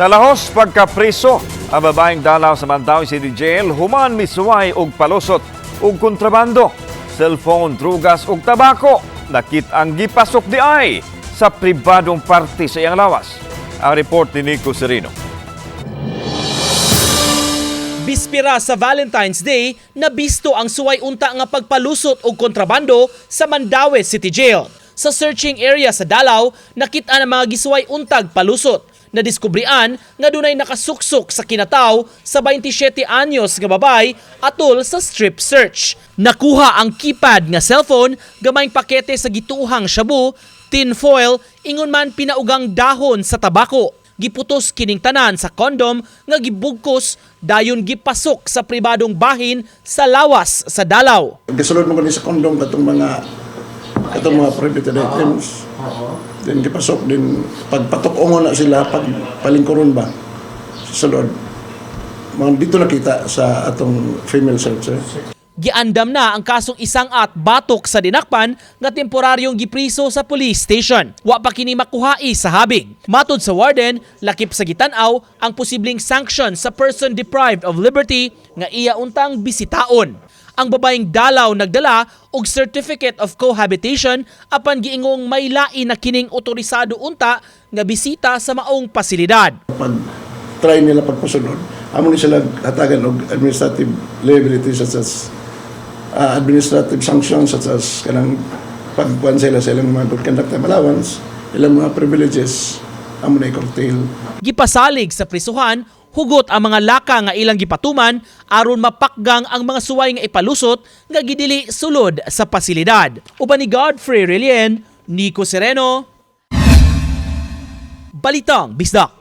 Nalahos pagkapriso ang babaeng dalaw sa Mandaue City Jail human misuway og palusot og kontrabando, cellphone, drugas ug tabako. Nakit ang gipasok di ay sa pribadong parte sa iyang lawas. Ang report ni Nico Serino. Bispira sa Valentine's Day, nabisto ang suway unta nga pagpalusot og kontrabando sa Mandaue City Jail. Sa searching area sa Dalaw, nakita ang mga gisuway untag palusot. Nadiskubrian nga dunay nakasuksok sa kinataw sa 27 anyos nga babay atol sa strip search. Nakuha ang keypad nga cellphone, gamayng pakete sa gituhang shabu, tin foil, ingon man pinaugang dahon sa tabako. Giputos kining tanan sa kondom nga gibugkos dayon gipasok sa pribadong bahin sa lawas sa Dalaw. Gisulod mo kani sa kondom katong mga prohibited items. Then gipasok din pagpatok-ongon na sila pag palingkuron ba sa sulod. Mga dito nakita sa atong female searcher. Giandam na ang kasong isang at batok sa dinakpan nga temporaryong gipriso sa police station. Wa pa kini makuhai sa habig. Matod sa warden, lakip sa gitanaw ang posibleng sanction sa person deprived of liberty nga iya untang bisitaon. Ang babaeng Dalaw nagdala og certificate of cohabitation apan giingong may lain na kining otorisado unta nga bisita sa maong pasilidad. Pag try nila pagpasunod, amo ni sila hatagan og administrative liability such as administrative sanctions such as kanang pagkuan sila sa ilang mga good conduct allowance, ilang mga privileges amo na i-curtail. Gipasalig sa prisuhan, hugot ang mga laka nga ilang gipatuman aron mapakgang ang mga suway nga ipalusot nga gidili sulod sa pasilidad. Uban ni Godfrey Relien, Nico Sereno, Balitang Bisdak.